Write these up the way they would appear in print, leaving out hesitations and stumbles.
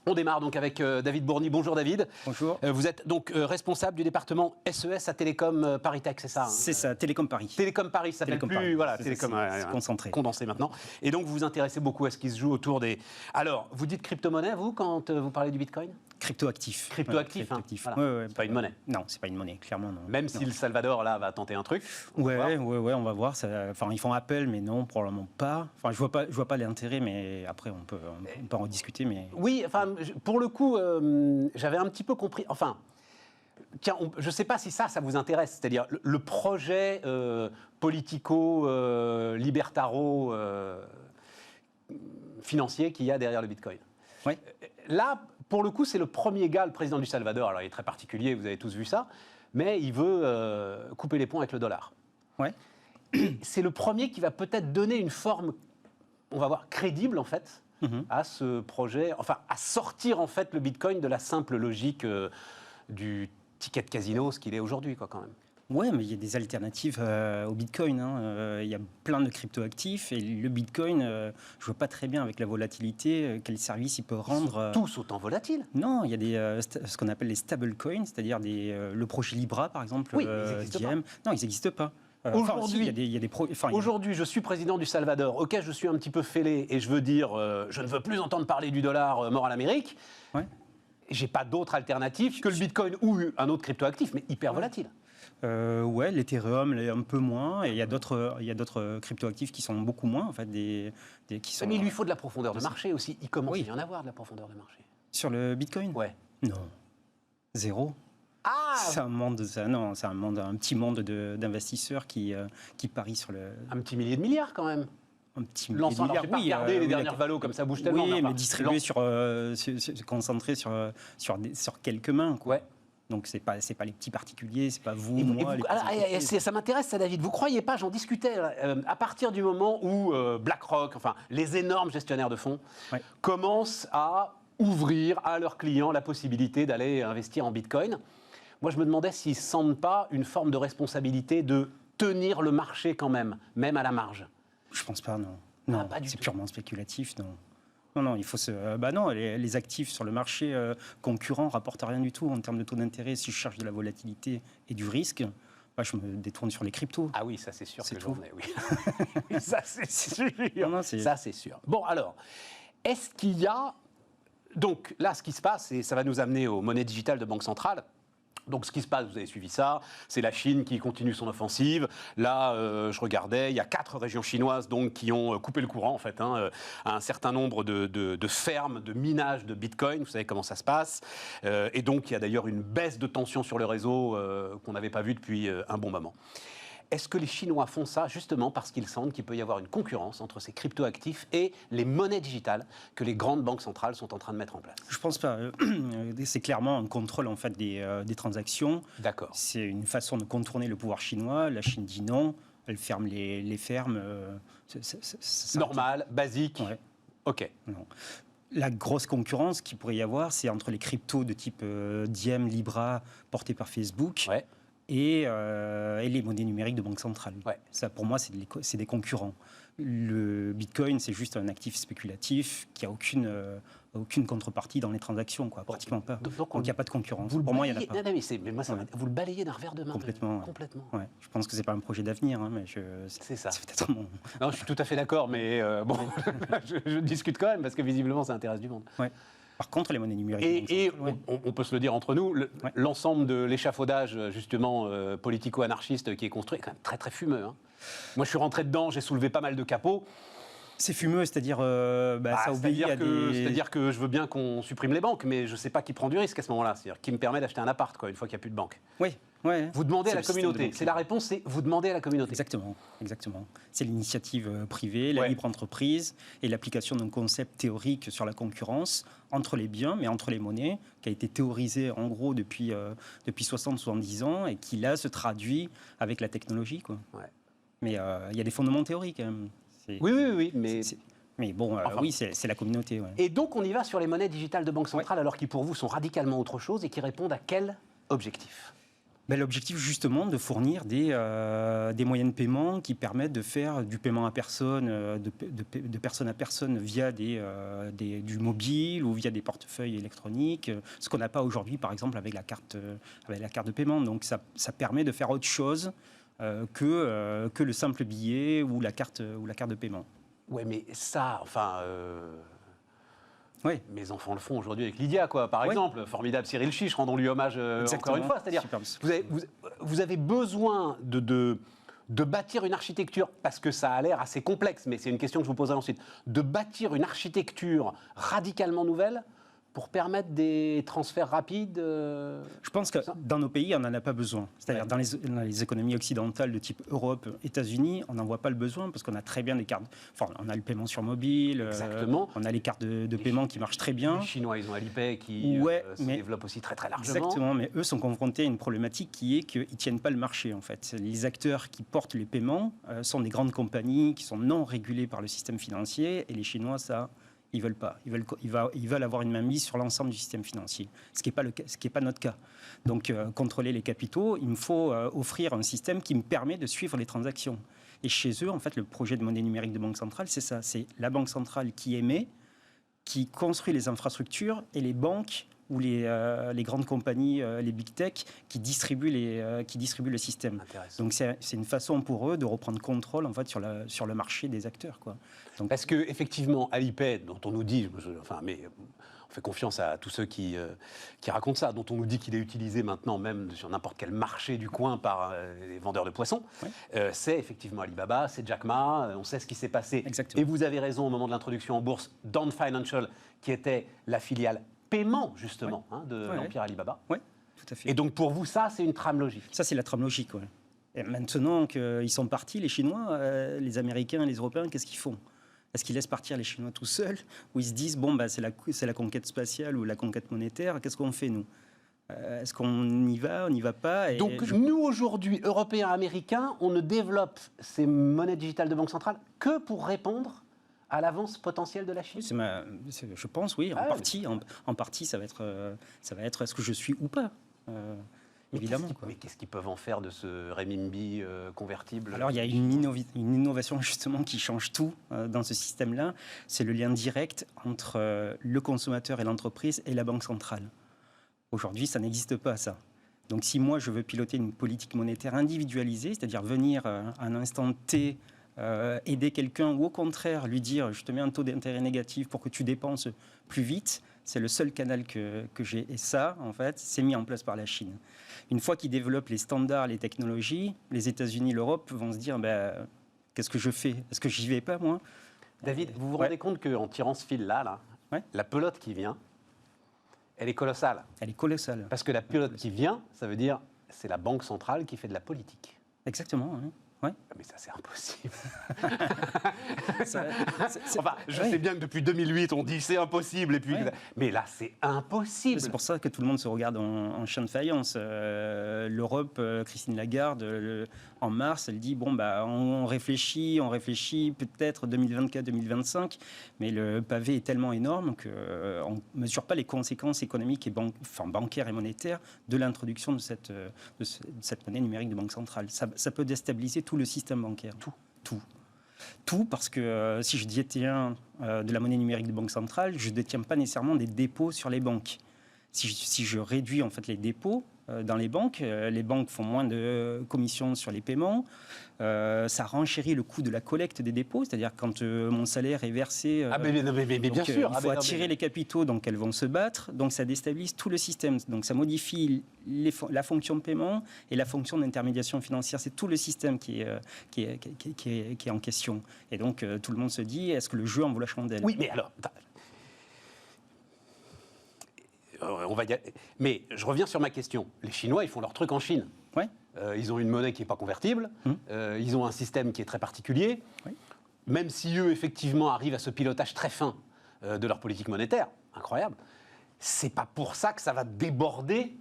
On démarre donc avec David Bourny. Bonjour David. Bonjour. Vous êtes donc responsable du département SES à Télécom Paris Tech, c'est ça? C'est ça, Télécom Paris. Télécom Paris, ça s'appelle plus, Paris. voilà, Télécom c'est concentré. Condensé maintenant. Et donc vous vous intéressez beaucoup à ce qui se joue autour des... Alors, vous dites crypto-monnaie, vous, quand vous parlez du Bitcoin? Crypto-actif. Crypto-actif, ouais, voilà. Ouais, c'est pas une monnaie. Non, c'est pas une monnaie, clairement non. Même si le Salvador, là, va tenter un truc. On va voir. Enfin, ils font appel, mais non, probablement pas. Enfin, je vois pas l'intérêt, mais après, on peut en discuter. Mais... Oui, enfin, pour le coup, j'avais un petit peu compris... Enfin, tiens, je ne sais pas si ça vous intéresse. C'est-à-dire, le projet politico-libertaro financier qu'il y a derrière le Bitcoin. Ouais. Là, pour le coup, c'est le premier gars, le président du Salvador. Alors, il est très particulier, vous avez tous vu ça, mais il veut couper les ponts avec le dollar. Ouais. C'est le premier qui va peut-être donner une forme, on va voir, crédible, en fait, à ce projet, enfin, à sortir, en fait, le Bitcoin de la simple logique du ticket de casino, ce qu'il est aujourd'hui, quoi, quand même. Ouais, mais il y a des alternatives au Bitcoin. Il y a plein de cryptoactifs et le Bitcoin, je vois pas très bien avec la volatilité quel service il peut rendre. Ils sont tous autant volatiles. Non, il y a ce qu'on appelle les stablecoins, c'est-à-dire le projet Libra, par exemple. Oui, ils n'existent pas. Non, ils n'existent pas. Aujourd'hui, je suis président du Salvador. Ok, je suis un petit peu fêlé et je veux dire, je ne veux plus entendre parler du dollar mort à l'Amérique. Ouais. J'ai pas d'autre alternative que le Bitcoin ou un autre cryptoactif, mais hyper volatile. Ouais, l'Ethereum un peu moins, et il y a d'autres cryptoactifs qui sont beaucoup moins, en fait, qui sont... Mais il lui faut de la profondeur de marché aussi. Il commence à y en avoir de la profondeur de marché. Sur le Bitcoin ? Ouais. Non. Zéro. Ah. C'est un petit monde d'investisseurs qui parient sur le... Un petit millier de milliards quand même. Un petit millier de milliards. Je n'ai pas regardé les dernières valos comme ça bouge tellement. Oui, mais distribué concentré sur quelques mains, quoi. Ouais. Donc c'est pas les petits particuliers, c'est pas vous, moi. Ça m'intéresse ça, David. Vous croyez pas, j'en discutais, à partir du moment où BlackRock, enfin les énormes gestionnaires de fonds, commencent à ouvrir à leurs clients la possibilité d'aller investir en Bitcoin. Moi, je me demandais s'ils ne sentent pas une forme de responsabilité de tenir le marché quand même à la marge. Je pense pas, non. Non, c'est purement spéculatif, non. Non, il faut les actifs sur le marché concurrent rapportent rien du tout en termes de taux d'intérêt. Si je cherche de la volatilité et du risque, je me détourne sur les cryptos. Ah oui, ça c'est sûr que tout. J'en ai, oui. Ça c'est sûr. Non, ça c'est sûr. Bon, alors, est-ce qu'il y a... Donc là, ce qui se passe, et ça va nous amener aux monnaies digitales de banque centrale. Donc ce qui se passe, vous avez suivi ça, c'est la Chine qui continue son offensive. Là, je regardais, il y a 4 régions chinoises donc, qui ont coupé le courant en fait, à un certain nombre de fermes de minage de Bitcoin. Vous savez comment ça se passe. Et donc il y a d'ailleurs une baisse de tension sur le réseau qu'on n'avait pas vue depuis un bon moment. Est-ce que les Chinois font ça justement parce qu'ils sentent qu'il peut y avoir une concurrence entre ces cryptoactifs et les monnaies digitales que les grandes banques centrales sont en train de mettre en place? Je pense pas. C'est clairement un contrôle en fait des transactions. D'accord. C'est une façon de contourner le pouvoir chinois. La Chine dit non. Elle ferme les fermes. Normal, basique. Ouais. Ok. Non. La grosse concurrence qu'il pourrait y avoir, c'est entre les cryptos de type Diem, Libra, portés par Facebook. Ouais. Et les monnaies numériques de banque centrale. Ouais. Ça, pour moi, c'est des concurrents. Le Bitcoin, c'est juste un actif spéculatif qui n'a aucune contrepartie dans les transactions, quoi, pratiquement pas. Donc il n'y a pas de concurrence. Pour moi, il n'y en a pas. Vous le balayez d'un revers de main. Complètement. Complètement. Ouais. Je pense que ce n'est pas un projet d'avenir, mais c'est ça. C'est peut-être mon... Non, je suis tout à fait d'accord, mais bon, je discute quand même, parce que visiblement, ça intéresse du monde. Ouais. Par contre, les monnaies numériques... on peut se le dire entre nous, l'ensemble de l'échafaudage, justement, politico-anarchiste qui est construit est quand même très, très fumeux. Moi, je suis rentré dedans, j'ai soulevé pas mal de capots. C'est fumeux, c'est-à-dire ça obéit à des... C'est-à-dire que je veux bien qu'on supprime les banques, mais je ne sais pas qui prend du risque à ce moment-là. C'est-à-dire qui me permet d'acheter un appart, quoi, une fois qu'il n'y a plus de banque. Oui. Ouais. Vous demandez à la communauté. C'est la réponse, c'est vous demandez à la communauté. Exactement. C'est l'initiative privée, la libre entreprise et l'application d'un concept théorique sur la concurrence entre les biens, mais entre les monnaies, qui a été théorisé en gros depuis 60-70 ans et qui là se traduit avec la technologie, quoi. Ouais. Mais il y a des fondements théoriques quand même. Oui, mais... Mais bon, oui, c'est la communauté. Ouais. Et donc on y va sur les monnaies digitales de banque centrale, alors qui pour vous sont radicalement autre chose et qui répondent à quel objectif ? L'objectif, justement, de fournir des moyens de paiement qui permettent de faire du paiement à personne, de personne à personne via du mobile ou via des portefeuilles électroniques, ce qu'on n'a pas aujourd'hui, par exemple, avec la carte de paiement. Donc, ça permet de faire autre chose que le simple billet ou la carte de paiement. Ouais, mais ça, enfin... Oui. Mes enfants le font aujourd'hui avec Lydia, quoi, par exemple. Formidable Cyril Chiche, rendons-lui hommage encore une fois. C'est-à-dire, vous avez besoin de bâtir une architecture, parce que ça a l'air assez complexe, mais c'est une question que je vous poserai ensuite, de bâtir une architecture radicalement nouvelle pour permettre des transferts rapides Je pense que dans nos pays, on n'en a pas besoin. C'est-à-dire dans les économies occidentales de type Europe, États-Unis, on n'en voit pas le besoin parce qu'on a très bien des cartes. Enfin, on a le paiement sur mobile, on a les cartes de paiement qui marchent très bien. Les Chinois, ils ont Alipay qui se développe aussi très très largement. Exactement, mais eux sont confrontés à une problématique qui est qu'ils ne tiennent pas le marché en fait. Les acteurs qui portent les paiements sont des grandes compagnies qui sont non régulées par le système financier et les Chinois, ça... Ils veulent pas. Ils veulent avoir une mainmise sur l'ensemble du système financier, ce qui n'est pas notre cas. Donc, contrôler les capitaux, il me faut offrir un système qui me permet de suivre les transactions. Et chez eux, en fait, le projet de monnaie numérique de banque centrale, c'est ça. C'est la banque centrale qui émet, qui construit les infrastructures et les banques ou les grandes compagnies, les big tech, qui distribuent le système. Donc c'est une façon pour eux de reprendre contrôle en fait, sur le marché des acteurs, quoi. Donc, parce qu'effectivement, Alipay, dont on nous dit, mais on fait confiance à tous ceux qui racontent ça, dont on nous dit qu'il est utilisé maintenant même sur n'importe quel marché du coin par les vendeurs de poissons, c'est effectivement Alibaba, c'est Jack Ma, on sait ce qui s'est passé. Exactement. Et vous avez raison, au moment de l'introduction en bourse, Dawn Financial, qui était la filiale paiement, justement, de l'Empire Alibaba. Oui, tout à fait. Et donc, pour vous, ça, c'est une trame logique. Ça, c'est la trame logique, oui. Et maintenant qu'ils sont partis, les Chinois, les Américains et les Européens, qu'est-ce qu'ils font ? Est-ce qu'ils laissent partir les Chinois tout seuls ? Ou ils se disent, bon, c'est la conquête spatiale ou la conquête monétaire, qu'est-ce qu'on fait, nous ? Est-ce qu'on y va, on n'y va pas ? Donc, nous, aujourd'hui, Européens, Américains, on ne développe ces monnaies digitales de banque centrale que pour répondre à l'avance potentielle de la Chine. Je pense, oui, en partie, ça va être est-ce que je suis ou pas, évidemment. Mais qu'est-ce qu'ils peuvent en faire de ce renminbi convertible ? Alors, il y a une innovation, justement, qui change tout dans ce système-là. C'est le lien direct entre le consommateur et l'entreprise et la banque centrale. Aujourd'hui, ça n'existe pas, ça. Donc, si moi, je veux piloter une politique monétaire individualisée, c'est-à-dire venir à un instant T, aider quelqu'un ou au contraire lui dire je te mets un taux d'intérêt négatif pour que tu dépenses plus vite, c'est le seul canal que j'ai. Et ça, en fait, c'est mis en place par la Chine. Une fois qu'ils développent les standards, les technologies, les États-Unis, l'Europe vont se dire qu'est-ce que je fais ? Est-ce que j'y vais pas, moi ? David, vous vous rendez compte qu'en tirant ce fil-là, la pelote qui vient, elle est colossale. Elle est colossale. Parce que la pelote qui vient, ça veut dire c'est la banque centrale qui fait de la politique. Exactement, oui. Ouais. Mais ça, c'est impossible. Je sais bien que depuis 2008, on dit c'est impossible. Et puis, mais là, c'est impossible. C'est pour ça que tout le monde se regarde en chien de faïence. L'Europe, Christine Lagarde, en mars, elle dit on réfléchit peut-être 2024-2025, mais le pavé est tellement énorme qu'on ne mesure pas les conséquences économiques et bancaires et monétaires de l'introduction de cette monnaie numérique de banque centrale. Ça peut déstabiliser tout le système bancaire. Tout, parce que si je détiens de la monnaie numérique de banque centrale, je ne détiens pas nécessairement des dépôts sur les banques. Si je réduis en fait les dépôts dans les banques font moins de commissions sur les paiements, ça renchérit le coût de la collecte des dépôts, c'est-à-dire quand mon salaire est versé, bien sûr, il faut attirer les capitaux, donc elles vont se battre, donc ça déstabilise tout le système, donc ça modifie la fonction de paiement et la fonction d'intermédiation financière, c'est tout le système qui est en question. Et donc tout le monde se dit, est-ce que le jeu en vaut la chandelle ? Oui, mais alors... Mais je reviens sur ma question. Les Chinois, ils font leur truc en Chine. Ouais. Ils ont une monnaie qui n'est pas convertible. Ils ont un système qui est très particulier. Oui. Même si eux, effectivement, arrivent à ce pilotage très fin de leur politique monétaire, incroyable, c'est pas pour ça que ça va déborder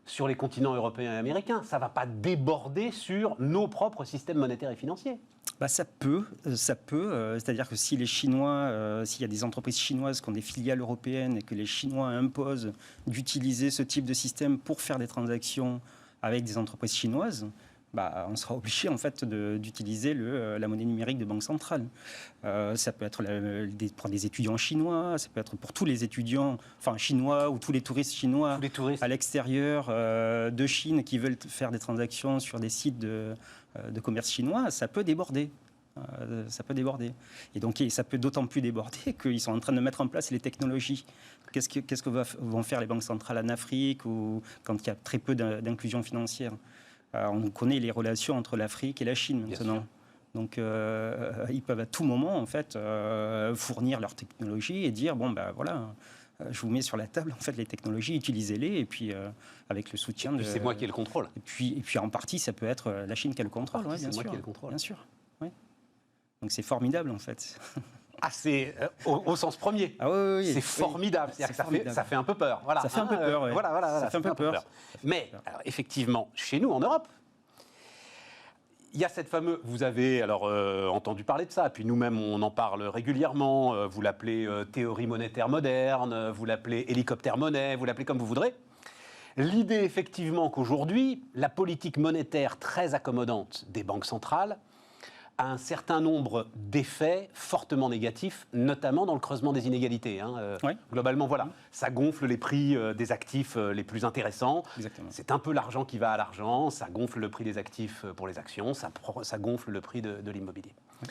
sur les continents européens et américains. Ça va pas déborder sur nos propres systèmes monétaires et financiers. Ça peut. C'est-à-dire que si les Chinois, s'il y a des entreprises chinoises qui ont des filiales européennes et que les Chinois imposent d'utiliser ce type de système pour faire des transactions avec des entreprises chinoises, on sera obligé en fait d'utiliser la monnaie numérique de banque centrale. Ça peut être pour des étudiants chinois, ça peut être pour tous les étudiants chinois ou tous les touristes chinois à l'extérieur de Chine qui veulent faire des transactions sur des sites de commerce chinois, ça peut déborder. Et donc, ça peut d'autant plus déborder qu'ils sont en train de mettre en place les technologies. Qu'est-ce que vont faire les banques centrales en Afrique ou quand il y a très peu d'inclusion financière? On connaît les relations entre l'Afrique et la Chine maintenant. Donc, ils peuvent à tout moment, en fait, fournir leur technologie et dire, je vous mets sur la table, en fait, les technologies, utilisez-les, et puis avec le soutien de... c'est moi qui ai le contrôle. Et puis, en partie, ça peut être la Chine qui a le contrôle, bien sûr. C'est moi qui ai le contrôle. Bien sûr, oui. Donc, c'est formidable, en fait. Ah, c'est au sens premier. Ah oui. C'est formidable. C'est-à-dire que ça fait un peu peur. Voilà. Ça fait un peu peur, oui. Ça fait un peu peur. Mais, alors, effectivement, chez nous, en Europe, il y a cette fameuse... Vous avez entendu parler de ça, puis nous-mêmes, on en parle régulièrement. Vous l'appelez théorie monétaire moderne, vous l'appelez hélicoptère-monnaie, vous l'appelez comme vous voudrez. L'idée, effectivement, qu'aujourd'hui, la politique monétaire très accommodante des banques centrales a un certain nombre d'effets fortement négatifs, notamment dans le creusement des inégalités. Globalement, voilà, ça gonfle les prix des actifs les plus intéressants. Exactement. C'est un peu l'argent qui va à l'argent, ça gonfle le prix des actifs pour les actions, ça gonfle le prix de l'immobilier. Ouais.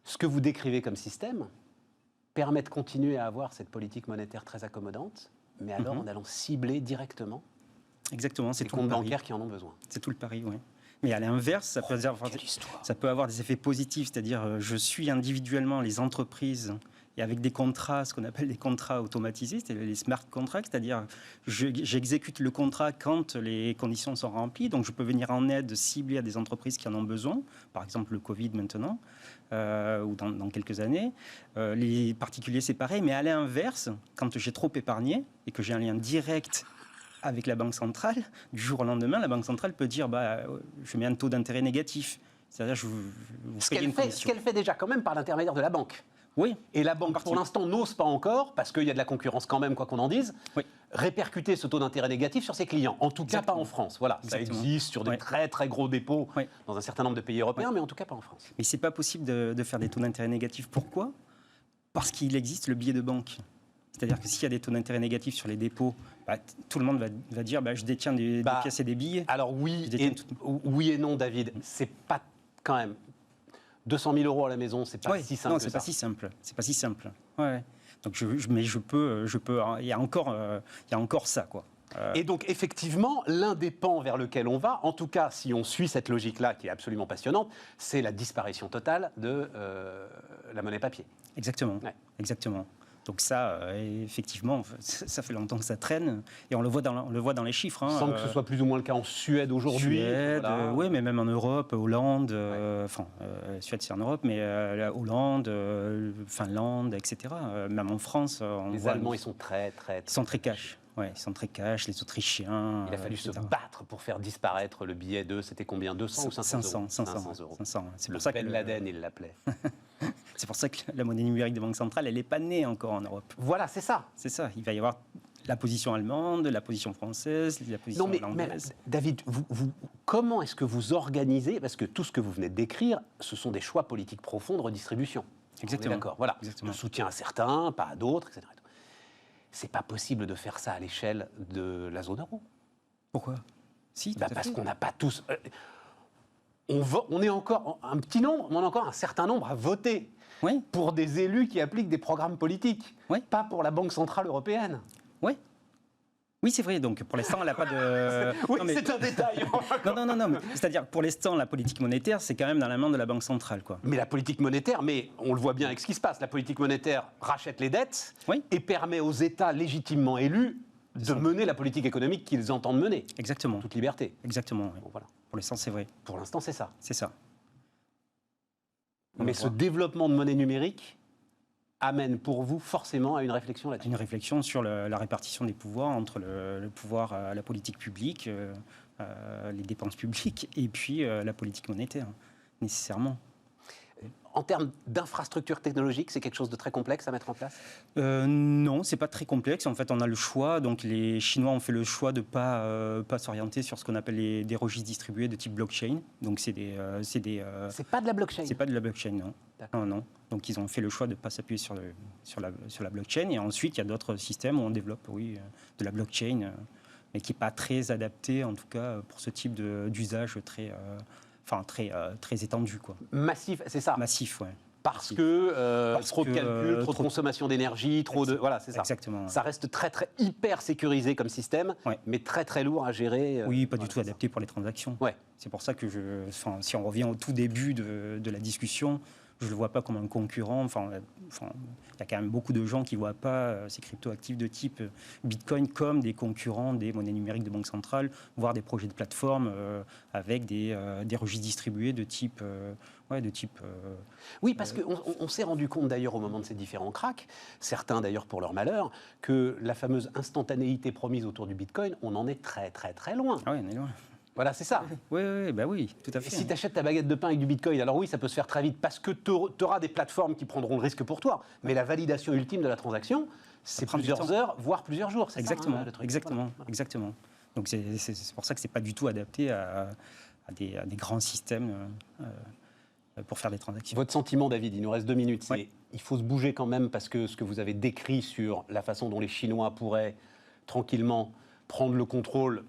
Ce que vous décrivez comme système permet de continuer à avoir cette politique monétaire très accommodante, mais alors en allant cibler directement les comptes bancaires qui en ont besoin. C'est tout le pari, oui. Mais à l'inverse, ça peut avoir des effets positifs, c'est-à-dire je suis individuellement les entreprises et avec des contrats, ce qu'on appelle des contrats automatisés, c'est-à-dire les smart contracts, c'est-à-dire j'exécute le contrat quand les conditions sont remplies, donc je peux venir en aide ciblée à des entreprises qui en ont besoin, par exemple le Covid maintenant, ou dans quelques années. Les particuliers, c'est pareil, mais à l'inverse, quand j'ai trop épargné et que j'ai un lien direct avec la Banque centrale, du jour au lendemain, la Banque centrale peut dire je mets un taux d'intérêt négatif. C'est-à-dire ce qu'elle fait déjà quand même par l'intermédiaire de la banque. Oui. Et la banque, pour l'instant, n'ose pas encore, parce qu'il y a de la concurrence quand même, quoi qu'on en dise, répercuter ce taux d'intérêt négatif sur ses clients. En tout cas, pas en France. Voilà, ça existe sur des très très gros dépôts dans un certain nombre de pays européens, mais en tout cas pas en France. Mais c'est pas possible de faire des taux d'intérêt négatifs. Pourquoi ? Parce qu'il existe le billet de banque. C'est-à-dire que s'il y a des taux d'intérêt négatifs sur les dépôts, tout le monde va dire je détiens des pièces et des billets. Alors oui et non, David. C'est pas quand même 200 000 euros à la maison, c'est pas si simple. Non, c'est pas si simple. C'est pas si simple. Ouais. Donc mais je peux. Il y a encore ça, quoi. Et donc, effectivement, l'un des pans vers lequel on va, en tout cas, si on suit cette logique-là, qui est absolument passionnante, c'est la disparition totale de la monnaie papier. Exactement. Ouais. Exactement. Donc ça, effectivement, ça fait longtemps que ça traîne, et on le voit dans les chiffres. Sans que ce soit plus ou moins le cas en Suède aujourd'hui. Oui, mais même en Europe, Hollande, Suède c'est en Europe, mais Hollande, Finlande, etc. Même en France, les Allemands, ils sont très cash. Ouais, ils sont très cash, les Autrichiens. Il a fallu se battre pour faire disparaître le billet c'était combien, 200 ou 500 euros 500 euros. C'est pour ça que Ben Laden, il l'appelait. C'est pour ça que la monnaie numérique des banques centrales, elle n'est pas née encore en Europe. Voilà, c'est ça. C'est ça. Il va y avoir la position allemande, la position française, la position hollandaise. Mais David, comment est-ce que vous organisez, parce que tout ce que vous venez de décrire, ce sont des choix politiques profonds de redistribution. Exactement. D'accord, voilà. Exactement. De soutien à certains, pas à d'autres, etc. C'est pas possible de faire ça à l'échelle de la zone euro. Pourquoi ? Si, parce qu'on n'a pas tous... On est encore un petit nombre, mais on a encore un certain nombre à voter pour des élus qui appliquent des programmes politiques, pas pour la Banque Centrale Européenne. Oui, c'est vrai. Donc, pour l'instant, elle n'a pas de... c'est un détail. Non. C'est-à-dire, pour l'instant, la politique monétaire, c'est quand même dans la main de la Banque centrale, quoi. Mais la politique monétaire, on le voit bien avec ce qui se passe. La politique monétaire rachète les dettes et permet aux États légitimement élus de mener la politique économique qu'ils entendent mener. Exactement. En toute liberté. Exactement. Oui. Bon, voilà. Pour l'instant, c'est vrai. Pour l'instant, c'est ça. C'est ça. Mais ce développement de monnaie numérique amène pour vous forcément à une réflexion là-dessus. Une réflexion sur la répartition des pouvoirs entre le pouvoir à la politique publique, les dépenses publiques, et puis la politique monétaire, nécessairement. En termes d'infrastructure technologique, c'est quelque chose de très complexe à mettre en place? Non, c'est pas très complexe. En fait, on a le choix. Donc, les Chinois ont fait le choix de pas s'orienter sur ce qu'on appelle des registres distribués de type blockchain. Donc, c'est pas de la blockchain. C'est pas de la blockchain, non. Non. Donc, ils ont fait le choix de pas s'appuyer sur la blockchain. Et ensuite, il y a d'autres systèmes où on développe, oui, de la blockchain, mais qui n'est pas très adapté, en tout cas, pour ce type d'usage très étendu, quoi. Massif, c'est ça? Massif, ouais. Parce que trop de calcul, trop de consommation d'énergie, voilà, c'est ça. Exactement. Ça reste très hyper sécurisé comme système, mais très lourd à gérer. Oui, pas du tout adapté pour les transactions. Ouais. C'est pour ça que si on revient au tout début de la discussion, je ne le vois pas comme un concurrent. Il y a quand même beaucoup de gens qui ne voient pas ces cryptoactifs de type Bitcoin comme des concurrents des monnaies numériques de banque centrale, voire des projets de plateforme avec des registres distribués de type... Oui, parce qu'on s'est rendu compte d'ailleurs au moment de ces différents cracks, certains d'ailleurs pour leur malheur, que la fameuse instantanéité promise autour du Bitcoin, on en est très loin. Ah oui, on est loin. Voilà, c'est ça. Oui, tout à fait. Et si tu achètes ta baguette de pain avec du Bitcoin, alors oui, ça peut se faire très vite parce que tu auras des plateformes qui prendront le risque pour toi. Mais la validation ultime de la transaction, c'est plusieurs heures, voire plusieurs jours. Exactement, ça, le truc. Exactement. Donc c'est pour ça que c'est pas du tout adapté à des grands systèmes pour faire des transactions. Votre sentiment, David, il nous reste 2 minutes. C'est il faut se bouger quand même parce que ce que vous avez décrit sur la façon dont les Chinois pourraient tranquillement prendre le contrôle,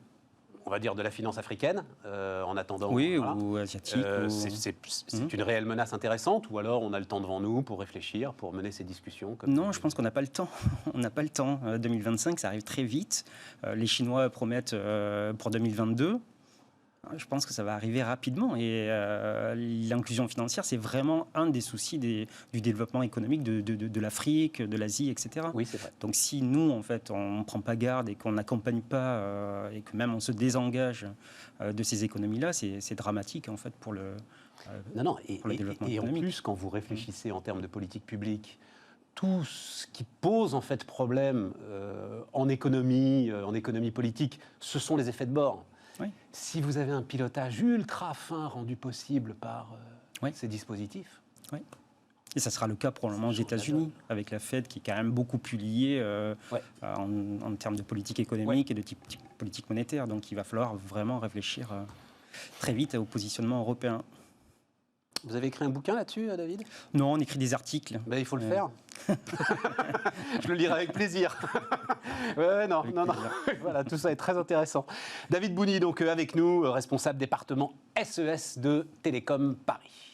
on va dire, de la finance africaine, en attendant... Oui, ou asiatique. C'est une réelle menace intéressante, ou alors on a le temps devant nous pour réfléchir, pour mener ces discussions Non, je pense qu'on n'a pas le temps. On n'a pas le temps. 2025, ça arrive très vite. Les Chinois promettent pour 2022. Je pense que ça va arriver rapidement. Et l'inclusion financière, c'est vraiment un des soucis du développement économique de l'Afrique, de l'Asie, etc. Oui, c'est vrai. Donc si nous, en fait, on ne prend pas garde et qu'on n'accompagne pas et que même on se désengage de ces économies-là, c'est dramatique, en fait, pour le développement économique. En plus, quand vous réfléchissez en termes de politique publique, tout ce qui pose en fait problème en économie politique, ce sont les effets de bord. Oui. Si vous avez un pilotage ultra fin rendu possible par ces dispositifs. Oui. Et ça sera le cas probablement aux États-Unis, avec la Fed qui est quand même beaucoup plus liée en termes de politique économique et de type politique monétaire. Donc il va falloir vraiment réfléchir très vite au positionnement européen. Vous avez écrit un bouquin là-dessus, David? Non, on écrit des articles. Ben, il faut le faire. Je le lirai avec plaisir. Non. Voilà, tout ça est très intéressant. David Bouni, donc avec nous, responsable département SES de Télécom Paris.